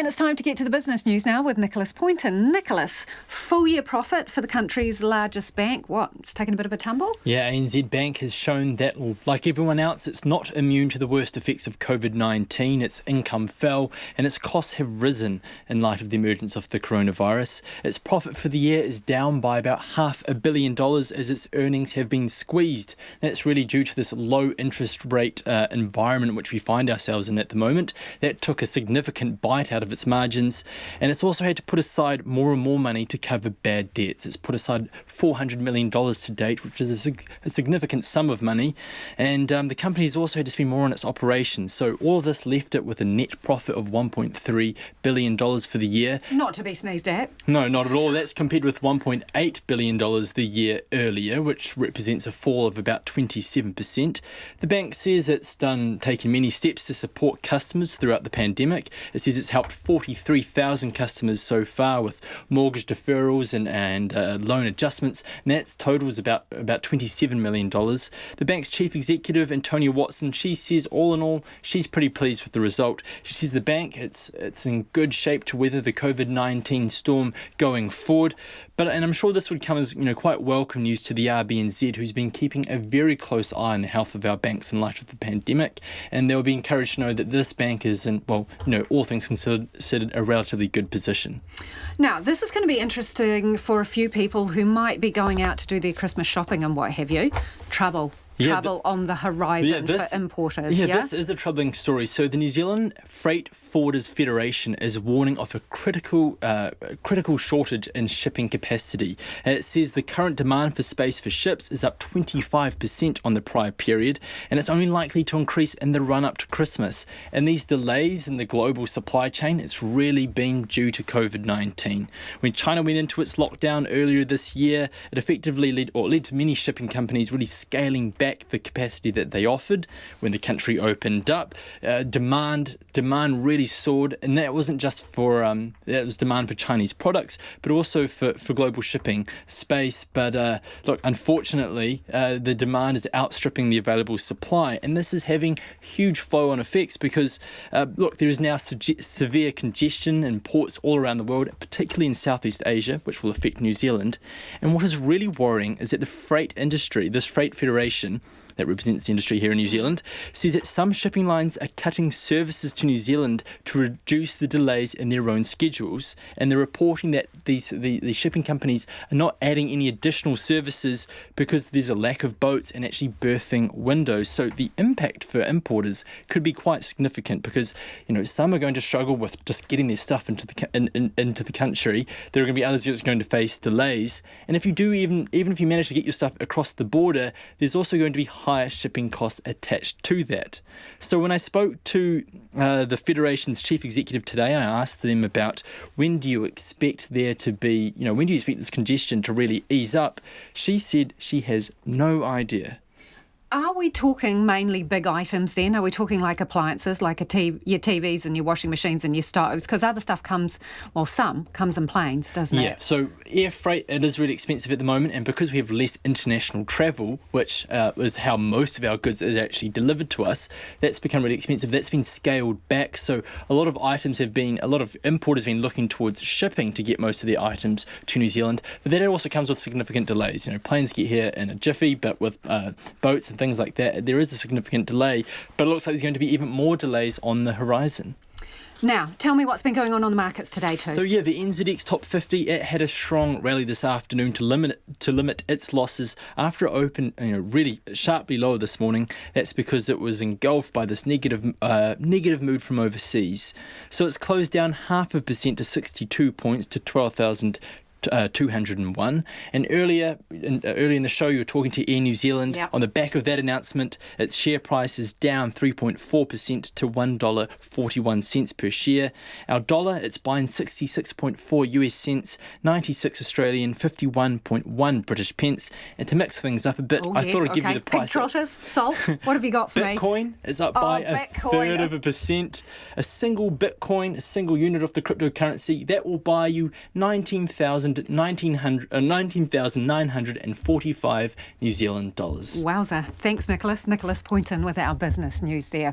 And it's time to get to the business news now with Nicholas Poynton. Nicholas, full year profit for the country's largest bank. What? It's taken a bit of a tumble? Yeah, ANZ Bank has shown that, like everyone else, it's not immune to the worst effects of COVID-19. Its income fell and its costs have risen in light of the emergence of the coronavirus. Its profit for the year is down by about $500 million as its earnings have been squeezed. That's really due to this low interest rate environment which we find ourselves in at the moment. That took a significant bite out of its margins, and it's also had to put aside more and more money to cover bad debts. It's put aside $400 million to date, which is a significant sum of money, and the company's also had to spend more on its operations. So all of this left it with a net profit of $1.3 billion for the year. Not to be sneezed at. No, not at all. That's compared with $1.8 billion the year earlier, which represents a fall of about 27%. The bank says it's taken many steps to support customers throughout the pandemic. It says it's helped 43,000 customers so far with mortgage deferrals and loan adjustments, and that totals about $27 million. The bank's chief executive, Antonia Watson, she says all in all, she's pretty pleased with the result. She says the bank, it's in good shape to weather the COVID-19 storm going forward. And I'm sure this would come as quite welcome news to the RBNZ, who's been keeping a very close eye on the health of our banks in light of the pandemic, and they'll be encouraged to know that this bank is in, all things considered, a relatively good position. Now, this is going to be interesting for a few people who might be going out to do their Christmas shopping and what have you. Trouble on the horizon for importers. Yeah, this is a troubling story. So the New Zealand Freight Forwarders Federation is warning of a critical shortage in shipping capacity. And it says the current demand for space for ships is up 25% on the prior period, and it's only likely to increase in the run-up to Christmas. And these delays in the global supply chain, it's really been due to COVID-19. When China went into its lockdown earlier this year, it effectively led to many shipping companies really scaling back the capacity that they offered. When the country opened up, demand really soared, and that wasn't just for that was demand for Chinese products, but also for global shipping space. But look, unfortunately, the demand is outstripping the available supply, and this is having huge flow-on effects because there is now severe congestion in ports all around the world, particularly in Southeast Asia, which will affect New Zealand. And what is really worrying is that the freight industry, this freight federation that represents the industry here in New Zealand, says that some shipping lines are cutting services to New Zealand to reduce the delays in their own schedules, and they're reporting that the shipping companies are not adding any additional services because there's a lack of boats and actually berthing windows. So the impact for importers could be quite significant because some are going to struggle with just getting their stuff into the country. There are going to be others who are going to face delays, and if you do even if you manage to get your stuff across the border, there's also going to be higher shipping costs attached to that. So when I spoke to the Federation's chief executive today, I asked them about when do you expect there to be, when do you expect this congestion to really ease up? She said she has no idea. Are we talking mainly big items then? Are we talking like appliances, like your TVs and your washing machines and your stoves? Because other stuff some comes in planes, doesn't it? Yeah, so air freight, it is really expensive at the moment, and because we have less international travel, which is how most of our goods is actually delivered to us, that's become really expensive. That's been scaled back, so a lot of importers have been looking towards shipping to get most of their items to New Zealand, but that also comes with significant delays. Planes get here in a jiffy, but with boats and things like that, there is a significant delay, but it looks like there's going to be even more delays on the horizon. Now, tell me what's been going on the markets today too. So yeah, the NZX Top 50, it had a strong rally this afternoon to limit its losses after it opened really sharply lower this morning. That's because it was engulfed by this negative mood from overseas. So it's closed down 0.5% to 62 points to 12,201. And earlier in the show, you were talking to Air New Zealand. Yep. On the back of that announcement, its share price is down 3.4% to $1.41 per share. Our dollar, it's buying 66.4 US cents, 96 Australian, 51.1 British pence. And to mix things up a bit, I thought I'd give you the price. Pig trotters, salt, what have you got for me? Bitcoin is up by a third of a percent. A single Bitcoin, a single unit of the cryptocurrency, that will buy you 19,945 New Zealand dollars. Wowza. Thanks, Nicholas. Nicholas Poynton with our business news there.